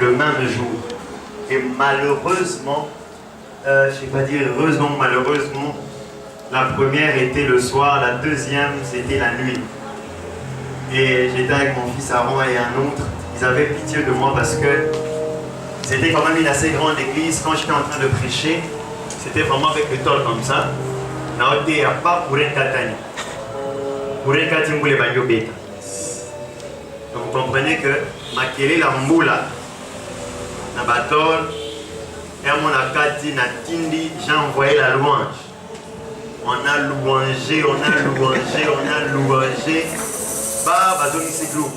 le même jour. Et malheureusement, je ne sais pas dire heureusement, malheureusement, la première était le soir, la deuxième c'était la nuit. Et j'étais avec mon fils Aaron et un autre. Ils avaient pitié de moi parce que c'était quand même une assez grande église. Quand j'étais en train de prêcher, c'était vraiment avec le tol comme ça. Donc vous comprenez que Makele la mboula, na batol, et mon akati na tindi, j'ai envoyé la louange. On a louangé, on a louangé, on a louangé. Bah, c'est glou.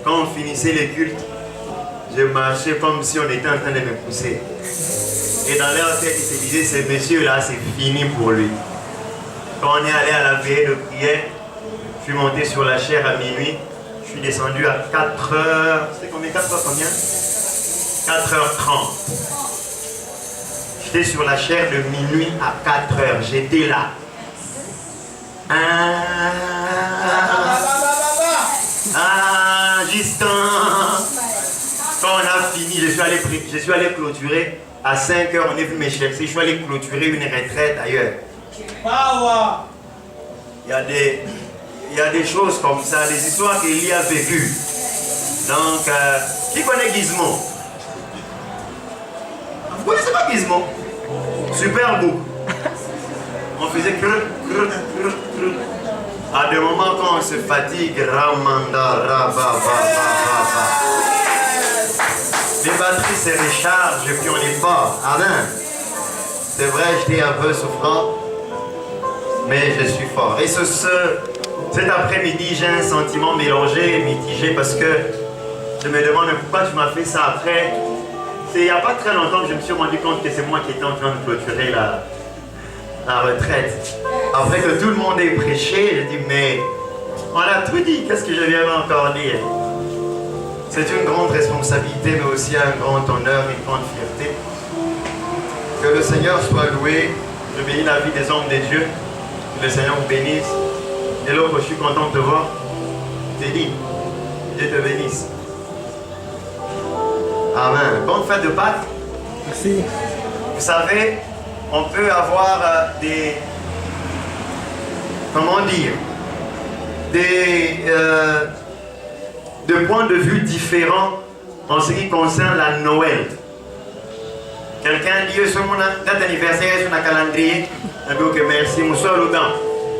Quand on finissait les cultes, je marchais comme si on était en train de me pousser. Et dans leur tête, ils se disaient, ce monsieur-là, c'est fini pour lui. Quand on est allé à la veillée de prière, je suis monté sur la chaire à minuit. Je suis descendu à 4h. C'était combien? 4h combien? 4h30. J'étais sur la chaire de minuit à 4h. J'étais là. Justin. Quand on a fini, je suis allé clôturer. À 5h, on est venu me chercher. Je suis allé clôturer une retraite ailleurs. Il y a des choses comme ça, des histoires qu'il y a vécues. Donc, qui connaît Gizmo? Vous connaissez pas Gizmo? Super beau. On faisait à des moments quand on se fatigue, Ramanda, les batteries se rechargent et puis on est fort. Amen. C'est vrai, j'étais un peu souffrant, mais je suis fort. Et cet après-midi, j'ai un sentiment mélangé, mitigé, parce que je me demande pourquoi tu m'as fait ça après. C'est il n'y a pas très longtemps que je me suis rendu compte que c'est moi qui étais en train de clôturer la retraite. Après que tout le monde ait prêché, je dis, mais on a tout dit, qu'est-ce que je viens encore dire? C'est une grande responsabilité, mais aussi un grand honneur, une grande fierté. Que le Seigneur soit loué. Je bénis la vie des hommes de Dieu. Que le Seigneur vous bénisse. Et l'autre, je suis content de te voir. Teddy, Dieu te bénisse. Amen. Bonne fête de Pâques. Merci. Vous savez, on peut avoir des... Comment dire? De points de vue différents en ce qui concerne la Noël. Quelqu'un dit sur mon date d'anniversaire, sur un calendrier. Merci,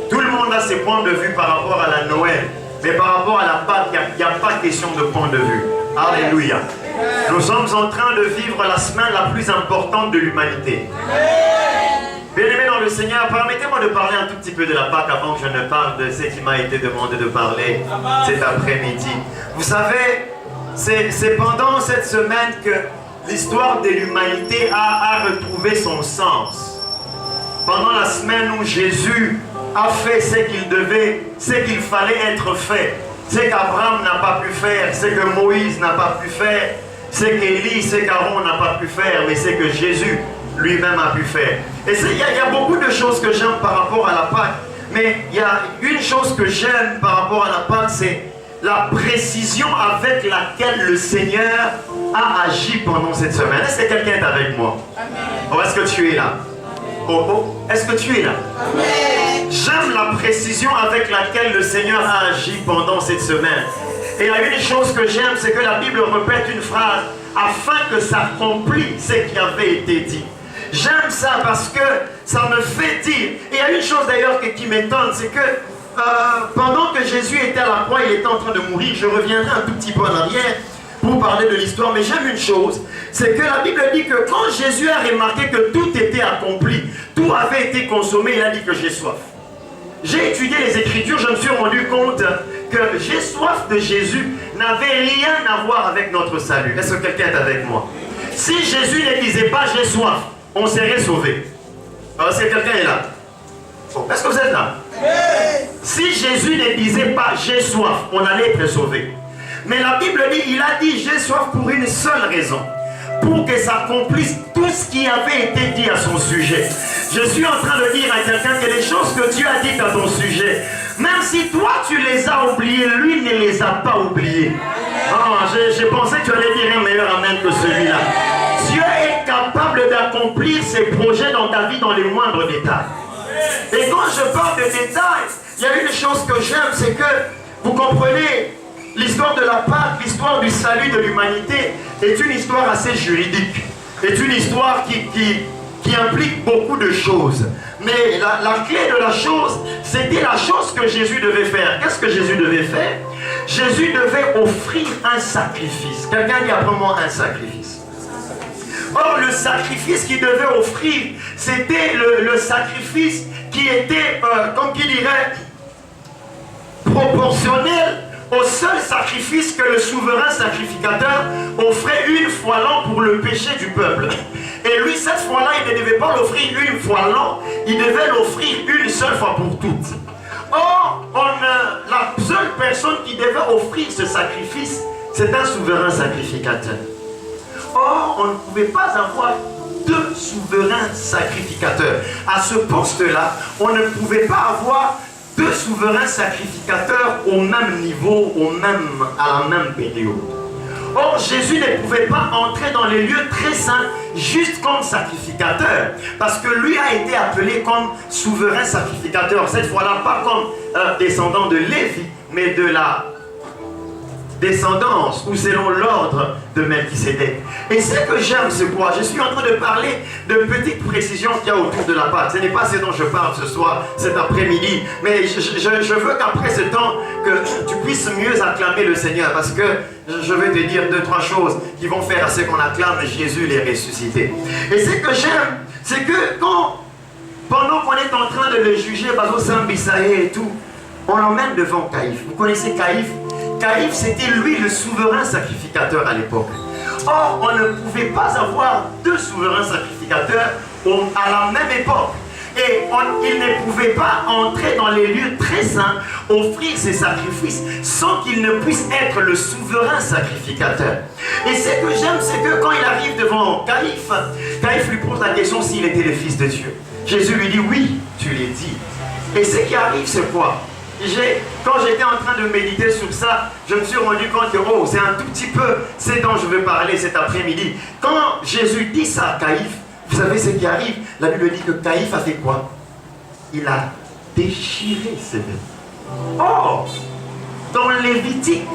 tout le monde a ses points de vue par rapport à la Noël. Mais par rapport à la Pâque, il n'y a pas question de point de vue. Alléluia. Nous sommes en train de vivre la semaine la plus importante de l'humanité. Bien-aimés dans le Seigneur, permettez-moi de parler un tout petit peu de la Pâque avant que je ne parle de ce qui m'a été demandé de parler cet après-midi. Vous savez, c'est pendant cette semaine que l'histoire de l'humanité a retrouvé son sens. Pendant la semaine où Jésus a fait ce qu'il fallait être fait, ce qu'Abraham n'a pas pu faire, ce que Moïse n'a pas pu faire, ce qu'Élie, ce qu'Aaron n'a pas pu faire, mais ce que Jésus lui-même a pu faire. Et il y a beaucoup de choses que j'aime par rapport à la Pâque, mais il y a une chose que j'aime par rapport à la Pâque, c'est la précision avec laquelle le Seigneur a agi pendant cette semaine. Est-ce que quelqu'un est avec moi? Amen. Oh, est-ce que tu es là? Oh, est-ce que tu es là? J'aime la précision avec laquelle le Seigneur a agi pendant cette semaine. Et il y a une chose que j'aime, c'est que la Bible répète une phrase afin que s'accomplisse ce qui avait été dit. J'aime ça parce que ça me fait dire. Et il y a une chose d'ailleurs qui m'étonne, c'est que pendant que Jésus était à la croix, il était en train de mourir. Je reviendrai un tout petit peu en arrière pour parler de l'histoire, mais j'aime une chose, c'est que la Bible dit que quand Jésus a remarqué que tout était accompli, tout avait été consommé, il a dit que j'ai soif. J'ai étudié les Écritures, je me suis rendu compte que j'ai soif de Jésus n'avait rien à voir avec notre salut. Est-ce que quelqu'un est avec moi? Si Jésus ne disait pas j'ai soif, on serait sauvé. Est-ce que quelqu'un est là? Est-ce que vous êtes là? Si Jésus ne disait pas j'ai soif, on allait être sauvé. Mais la Bible dit, il a dit j'ai soif pour une seule raison. Pour que s'accomplisse tout ce qui avait été dit à son sujet. Je suis en train de dire à quelqu'un que les choses que Dieu a dites à ton sujet, même si toi tu les as oubliées, lui ne les a pas oubliées. Oh, j'ai pensé que tu allais dire un meilleur accomplir ses projets dans ta vie dans les moindres détails. Et quand je parle de détails, il y a une chose que j'aime, c'est que vous comprenez, l'histoire de la Pâque, l'histoire du salut de l'humanité est une histoire assez juridique, est une histoire qui implique beaucoup de choses. Mais la clé de la chose, c'était la chose que Jésus devait faire. Qu'est-ce que Jésus devait faire? Jésus devait offrir un sacrifice. Quelqu'un dit après moi un sacrifice. Or, le sacrifice qu'il devait offrir, c'était le sacrifice qui était, comme qui dirait, proportionnel au seul sacrifice que le souverain sacrificateur offrait une fois l'an pour le péché du peuple. Et lui, cette fois-là, il ne devait pas l'offrir une fois l'an, il devait l'offrir une seule fois pour toutes. Or, la seule personne qui devait offrir ce sacrifice, c'est un souverain sacrificateur. Or, on ne pouvait pas avoir deux souverains sacrificateurs. À ce poste-là, on ne pouvait pas avoir deux souverains sacrificateurs au même niveau, à la même période. Or, Jésus ne pouvait pas entrer dans les lieux très saints juste comme sacrificateur, parce que lui a été appelé comme souverain sacrificateur. Cette fois-là, pas comme descendant de Lévi, mais de la descendance ou selon l'ordre de Melchisédek. Et ce que j'aime, c'est quoi? Je suis en train de parler de petites précisions qu'il y a autour de la Pâque. Ce n'est pas ce dont je parle ce soir, cet après-midi, mais je veux qu'après ce temps, que tu puisses mieux acclamer le Seigneur, parce que je vais te dire deux, trois choses qui vont faire à ce qu'on acclame Jésus les ressuscités. Et ce que j'aime, c'est que pendant qu'on est en train de le juger, Bazo Sambisaye et tout, on l'emmène devant Caïphe. Vous connaissez Caïphe? Caïphe, c'était lui le souverain sacrificateur à l'époque. Or, on ne pouvait pas avoir deux souverains sacrificateurs à la même époque. Et il ne pouvait pas entrer dans les lieux très saints, offrir ses sacrifices, sans qu'il ne puisse être le souverain sacrificateur. Et ce que j'aime, c'est que quand il arrive devant Caïphe, Caïphe lui pose la question s'il était le Fils de Dieu. Jésus lui dit, oui, tu l'as dit. Et ce qui arrive, c'est quoi? Quand j'étais en train de méditer sur ça, je me suis rendu compte que c'est un tout petit peu ce dont je veux parler cet après-midi. Quand Jésus dit ça à Caïphe, vous savez ce qui arrive? La Bible dit que Caïphe a fait quoi? Il a déchiré ses vêtements. Or, dans Lévitique,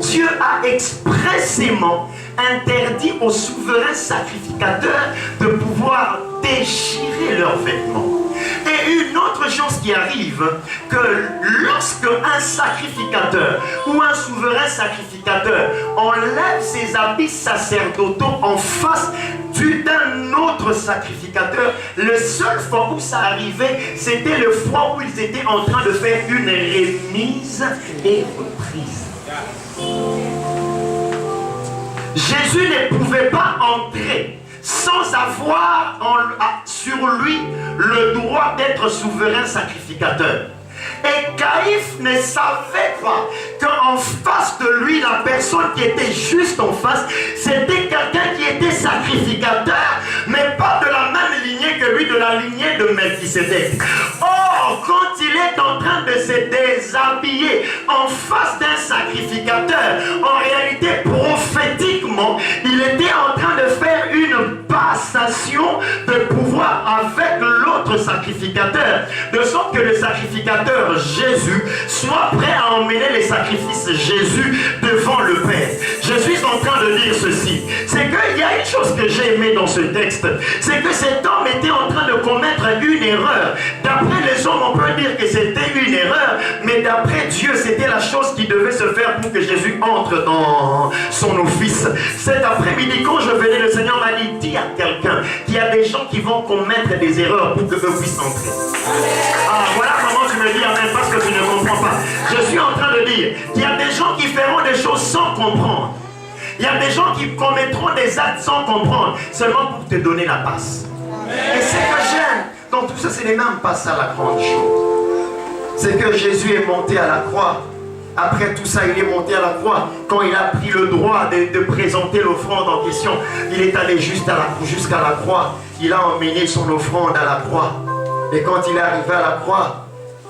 Dieu a expressément interdit aux souverains sacrificateurs de pouvoir déchirer leurs vêtements. Et une autre chose qui arrive, que lorsque un sacrificateur ou un souverain sacrificateur enlève ses habits sacerdotaux en face d'un autre sacrificateur, le seul fois où ça arrivait, c'était le fois où ils étaient en train de faire une remise et reprise. Jésus ne pouvait pas entrer sans avoir sur lui le droit d'être souverain sacrificateur. Et Caïphe ne savait pas qu'en face de lui, la personne qui était juste en face, c'était quelqu'un qui était sacrificateur, mais pas de la même lignée que lui, de la lignée de Melchisédek. Or, quand il est en train de se déshabiller en face d'un sacrificateur, en réalité, prophétiquement, il était en train de faire une passation de pouvoir avec l'autre sacrificateur, de sorte que le sacrificateur Jésus soit prêt à emmener les sacrifices Jésus devant le Père. Je suis en train de dire ceci, c'est qu'il y a une chose que j'ai aimé dans ce texte, c'est que cet homme était en train de commettre une erreur. D'après les hommes, on peut dire que c'était une erreur, mais d'après Dieu, c'était la chose qui devait se faire pour que Jésus entre dans son office. Cet après-midi, quand je venais, le Seigneur m'a dit, dis à quelqu'un qu'il y a des gens qui vont commettre des erreurs pour que eux puissent entrer. Ah, voilà comment tu me dis amen, parce que tu ne comprends pas. Je suis en train de dire qu'il y a des gens qui feront des choses sans comprendre. Il y a des gens qui commettront des actes sans comprendre, seulement pour te donner la passe. Et ce que j'aime dans tout ça, ce n'est même pas ça la grande chose. C'est que Jésus est monté à la croix. Après tout ça, il est monté à la croix. Quand il a pris le droit de présenter l'offrande en question, il est allé jusqu'à la croix. Il a emmené son offrande à la croix. Et quand il est arrivé à la croix,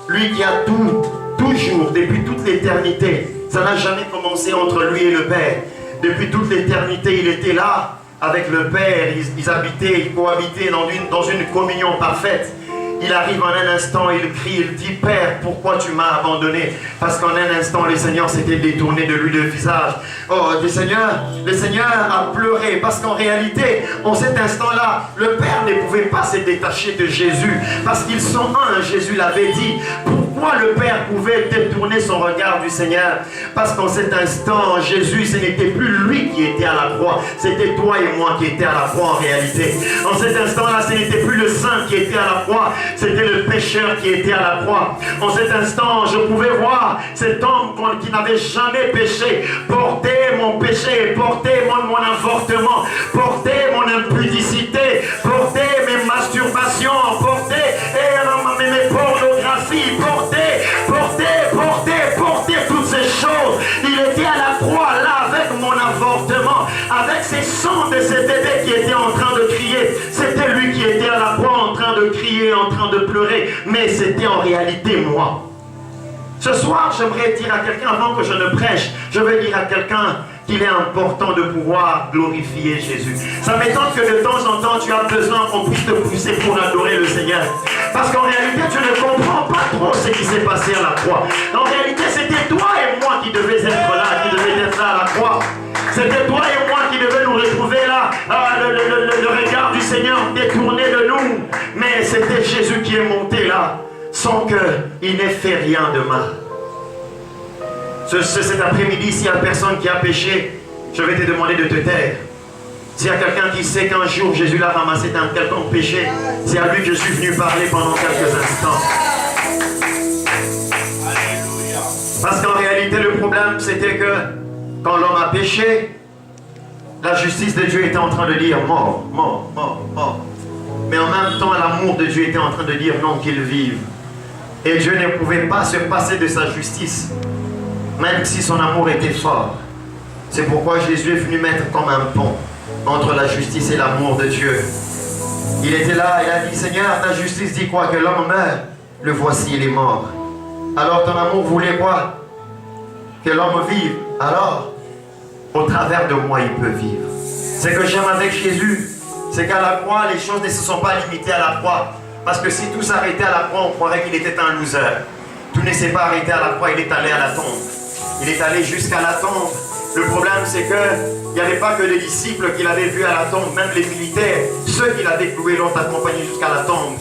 lui qui a toujours, depuis toute l'éternité, ça n'a jamais commencé entre lui et le Père. Depuis toute l'éternité, il était là avec le Père, ils habitaient, ils cohabitaient dans une communion parfaite. Il arrive en un instant, il crie, il dit, Père, pourquoi tu m'as abandonné? Parce qu'en un instant, le Seigneur s'était détourné de lui le visage. Oh, le Seigneur a pleuré, parce qu'en réalité, en cet instant-là, le Père ne pouvait pas se détacher de Jésus, parce qu'ils sont un, Jésus l'avait dit. Pourquoi le Père pouvait détourner son regard du Seigneur? Parce qu'en cet instant, Jésus, ce n'était plus lui qui était à la croix, c'était toi et moi qui étions à la croix en réalité. En cet instant-là, ce n'était plus le saint qui était à la croix, c'était le pécheur qui était à la croix. En cet instant, je pouvais voir cet homme qui n'avait jamais péché porter mon péché, porter mon avortement, porter mon impudicité, porter mes masturbations, porter mes pornographies, porter toutes ces choses. Il était à la croix là avec mon avortement, avec ces sangs de ces bébés qui étaient en train de crier. C'était lui qui était à la croix en train de crier, en train de pleurer, mais c'était en réalité moi. Ce soir, j'aimerais dire à quelqu'un, avant que je ne prêche, je veux dire à quelqu'un qu'il est important de pouvoir glorifier Jésus. Ça m'étonne que de temps en temps, tu as besoin qu'on puisse te pousser pour adorer le Seigneur. Parce qu'en réalité, tu ne comprends pas trop ce qui s'est passé à la croix. En réalité, c'était toi et moi qui devions être là, qui devions être là à la croix. C'était toi et moi qui devions nous retrouver là, le regard du Seigneur détourné de nous. Mais c'était Jésus qui est monté là, sans qu'il n'ait fait rien de mal. Cet après-midi, s'il y a personne qui a péché, je vais te demander de te taire. S'il y a quelqu'un qui sait qu'un jour Jésus l'a ramassé dans quelconque péché, c'est à lui que je suis venu parler pendant quelques instants. Parce qu'en réalité, le problème, c'était que quand l'homme a péché, la justice de Dieu était en train de dire mort, mort, mort, mort. Mais en même temps, l'amour de Dieu était en train de dire non, qu'il vive. Et Dieu ne pouvait pas se passer de sa justice, même si son amour était fort. C'est pourquoi Jésus est venu mettre comme un pont entre la justice et l'amour de Dieu. Il était là, il a dit, Seigneur, ta justice dit quoi? Que l'homme meurt. Le voici, il est mort. Alors ton amour voulait quoi? Que l'homme vive. Alors, au travers de moi, il peut vivre. Ce que j'aime avec Jésus, c'est qu'à la croix, les choses ne se sont pas limitées à la croix. Parce que si tout s'arrêtait à la croix, on croirait qu'il était un loser. Tout ne s'est pas arrêté à la croix, il est allé à la tombe. Il est allé jusqu'à la tombe. Le problème, c'est qu'il n'y avait pas que les disciples qu'il avait vus à la tombe, même les militaires, ceux qui l'avaient cloué l'ont accompagné jusqu'à la tombe.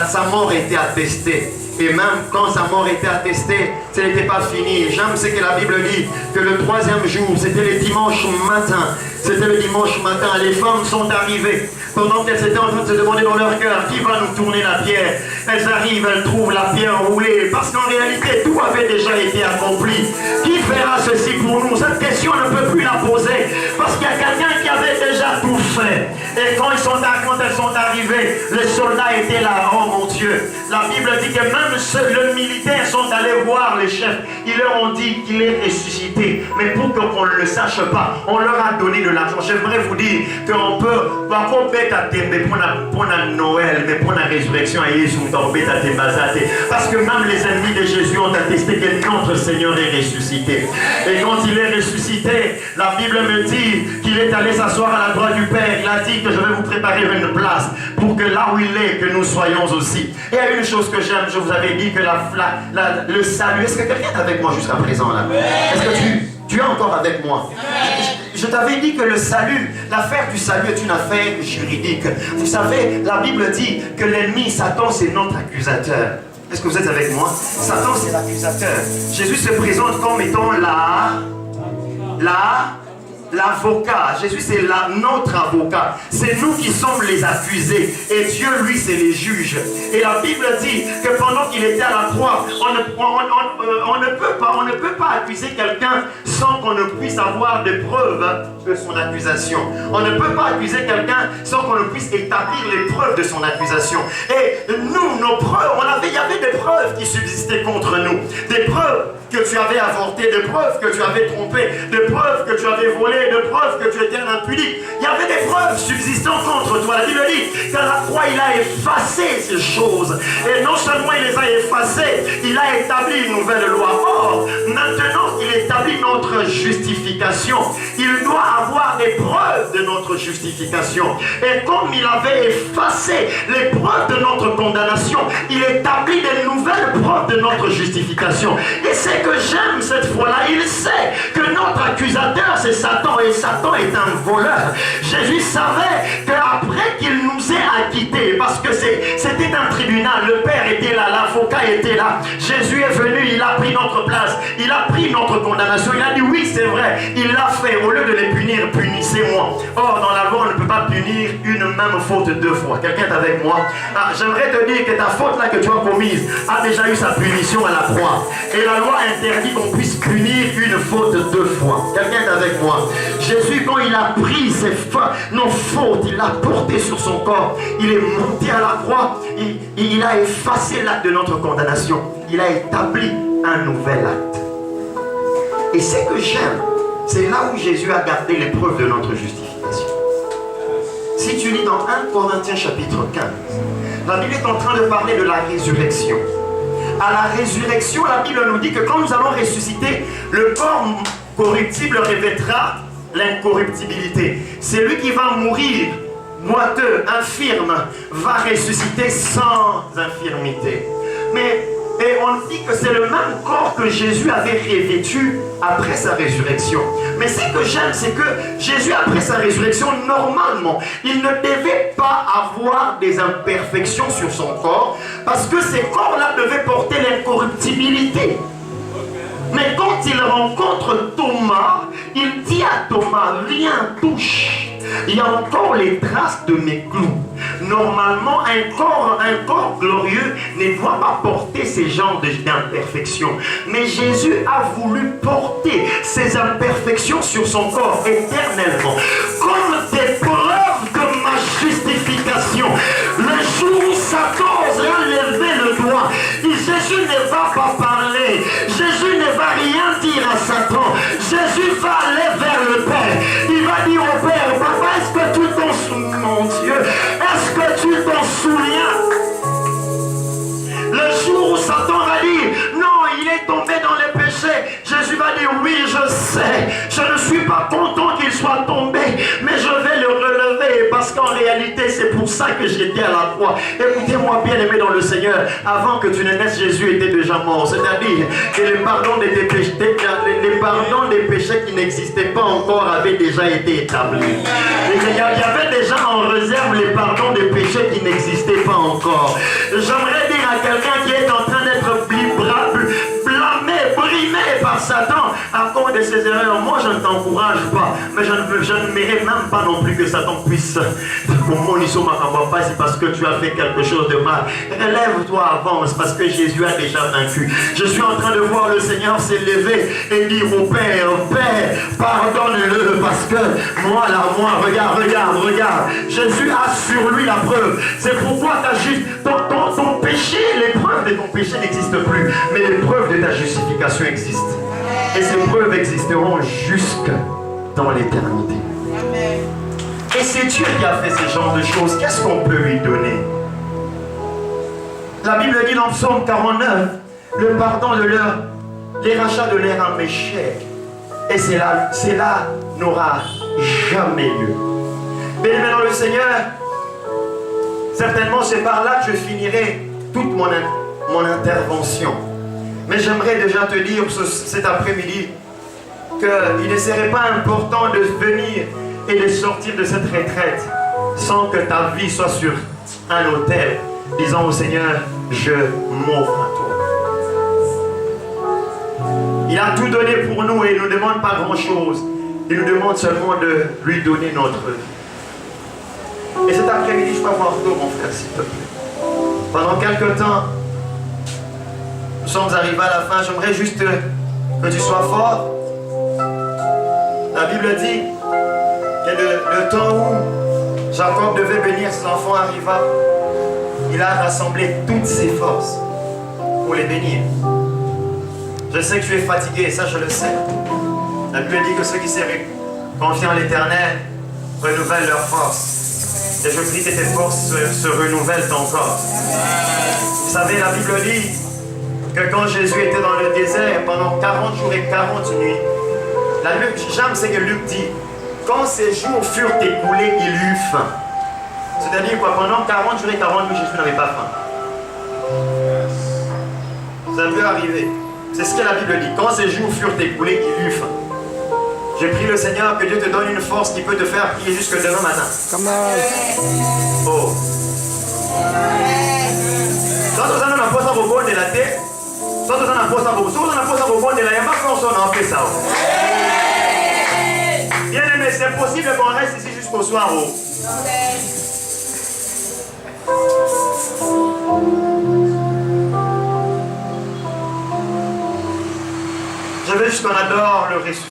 Sa mort était attestée. Et même quand sa mort était attestée, ce n'était pas fini. J'aime ce que la Bible dit, que le troisième jour, c'était le dimanche matin. C'était le dimanche matin, les femmes sont arrivées. Pendant qu'elles étaient en train de se demander dans leur cœur, qui va nous tourner la pierre? Elles arrivent, elles trouvent la pierre roulée. Parce qu'en réalité, tout avait déjà été accompli. Qui fera ceci pour nous? Cette question ne peut plus la poser. Parce qu'il y a quelqu'un qui avait déjà tout fait. Et quand elles sont arrivées, les soldats étaient là. Oh mon Dieu. La Bible dit que même les militaires sont allés voir les chefs. Ils leur ont dit qu'il est ressuscité. Mais pour qu'on ne le sache pas, on leur a donné de l'argent. J'aimerais vous dire qu'on peut pour Noël, mais pour la résurrection à Jésus, parce que même les ennemis de Jésus ont attesté que notre Seigneur est ressuscité. Et quand il est ressuscité, la Bible me dit qu'il est allé s'asseoir à la droite du Père. Il a dit que je vais vous préparer une place pour que là où il est, que nous soyons aussi. Et il y a une chose que j'aime, je vous avais dit que le salut, est-ce que quelqu'un est avec moi jusqu'à présent là? Est-ce que tu es encore avec moi? Je t'avais dit que le salut, l'affaire du salut est une affaire juridique. Vous savez, la Bible dit que l'ennemi, Satan, c'est notre accusateur. Est-ce que vous êtes avec moi? Satan, c'est l'accusateur. Jésus se présente comme étant l'avocat. Jésus, c'est notre avocat. C'est nous qui sommes les accusés. Et Dieu, lui, c'est les juges. Et la Bible dit que pendant qu'il était à la croix, on ne peut pas accuser quelqu'un sans qu'on ne puisse avoir des preuves de son accusation. On ne peut pas accuser quelqu'un sans qu'on ne puisse établir les preuves de son accusation. Et nous, nos preuves, il y avait des preuves qui subsistaient contre nous. Des preuves que tu avais avorté, des preuves que tu avais trompé, des preuves que tu avais volé, des preuves que tu étais un impudique. Il y avait des preuves subsistant contre toi. La Bible dit qu'à la croix, il a effacé ces choses. Et non seulement il les a effacées, il a établi une nouvelle loi. Or, maintenant qu'il établit notre justification, il doit avoir des preuves de notre justification. Et comme il avait effacé les preuves de notre condamnation, il établit des nouvelles preuves de notre justification. Et c'est que j'aime cette fois-là. Il sait que notre accusateur, c'est Satan, et Satan est un voleur. Jésus savait qu'après qu'il nous ait acquittés, parce que c'était un tribunal, le Père était là, l'avocat était là, Jésus est venu, il a pris notre place, il a pris notre condamnation, il a dit oui c'est vrai, il l'a fait, au lieu de les punir, punissez-moi. Or dans la loi on ne peut pas punir une même faute deux fois. Quelqu'un est avec moi? J'aimerais te dire que ta faute là que tu as commise a déjà eu sa punition à la croix, et la loi interdit qu'on puisse punir une faute deux fois. Quelqu'un est avec moi? Jésus, quand il a pris nos fautes, il l'a porté sur son corps, il est monté à la croix, il a effacé l'acte de notre condamnation, il a établi un nouvel acte. Et ce que j'aime, c'est là où Jésus a gardé l'épreuve de notre justification. Si tu lis dans 1 Corinthiens chapitre 15, la Bible est en train de parler de la résurrection. À la résurrection, la Bible nous dit que quand nous allons ressusciter, le corps corruptible revêtera l'incorruptibilité. Celui qui va mourir moiteux, infirme, va ressusciter sans infirmité. Et on dit que c'est le même corps que Jésus avait revêtu après sa résurrection. Mais ce que j'aime, c'est que Jésus, après sa résurrection, normalement, il ne devait pas avoir des imperfections sur son corps, parce que ces corps-là devaient porter l'incorruptibilité. Mais quand il rencontre Thomas, il dit à Thomas, viens, touche. Il y a encore les traces de mes clous. Normalement, un corps glorieux ne doit pas porter ces genres d'imperfections. Mais Jésus a voulu porter ces imperfections sur son corps éternellement. Comme des preuves de ma justification. Le jour où Satan osera lever le doigt, Jésus ne va pas parler. Jésus ne va rien dire à Satan. Jésus va aller vers le Père. Il va dire au Père, Papa, est-ce que tu t'en souviens, mon Dieu? Est-ce que tu t'en souviens? Le jour où Satan va dire, non, il est tombé dans les péchés, Jésus va dire, oui, je sais, je ne suis pas content qu'il soit tombé, mais je vais le relever, parce qu'en réalité, c'est pour ça que j'étais à la croix. Écoutez-moi, bien-aimé dans le Seigneur, avant que tu ne naisses, Jésus était déjà mort. C'est-à-dire que les pardons des péchés qui n'existaient pas encore avaient déjà été établis. Il y avait déjà en réserve les pardons des péchés qui n'existaient pas encore. J'aimerais dire à quelqu'un qui est en train d'être blâmé, brimé par Satan à cause de ses erreurs, moi je ne t'encourage pas, mais je ne mérite même pas non plus que Satan puisse c'est parce que tu as fait quelque chose de mal. Relève-toi, avance, parce que Jésus a déjà vaincu. Je suis en train de voir le Seigneur s'élever et dire au Père, Père, pardonne-le, parce que moi, regarde, Jésus a sur lui la preuve. C'est pourquoi ton péché, les preuves de ton péché n'existent plus, mais les preuves de ta justification existent. Et ces preuves existeront jusque dans l'éternité. Et c'est Dieu qui a fait ce genre de choses. Qu'est-ce qu'on peut lui donner? La Bible dit dans Psaume 49, le pardon de leur, les rachats de leur âme est cher. Et cela n'aura jamais lieu. Bien-aimé dans le Seigneur, certainement c'est par là que je finirai toute mon intervention. Mais j'aimerais déjà te dire cet après-midi qu'il ne serait pas important de venir et de sortir de cette retraite sans que ta vie soit sur un autel, disant au Seigneur, je m'offre à toi. Il a tout donné pour nous et il ne nous demande pas grand-chose. Il nous demande seulement de lui donner notre vie. Et cet après-midi, je peux avoir d'eau, mon frère, s'il te plaît. Pendant quelques temps, nous sommes arrivés à la fin. J'aimerais juste que tu sois fort. La Bible dit que le temps où Jacob devait bénir ses enfants arriva, il a rassemblé toutes ses forces pour les bénir. Je sais que tu es fatigué, ça je le sais. La Bible dit que ceux qui se confient en l'Éternel renouvellent leurs forces. Et je prie que tes forces se renouvellent encore. Vous savez, la Bible dit que quand Jésus était dans le désert pendant 40 jours et 40 nuits, j'aime ce que Luc dit. quand ces jours furent écoulés, il eut faim. C'est-à-dire quoi? Pendant 40 jours et 40 nuits, Jésus n'avait pas faim. Ça peut arriver. C'est ce que la Bible dit. Quand ces jours furent écoulés, il eut faim. Je prie le Seigneur que Dieu te donne une force qui peut te faire prier jusque demain matin. Oh. Quand vous en avez posé vos bonnes de la tête, quand vous en avez posé vos bonnes de la yamba, quand on en fait ça. Bien aimé, c'est possible qu'on reste ici jusqu'au soir. Oh. Je veux juste qu'on adore le ressuscité.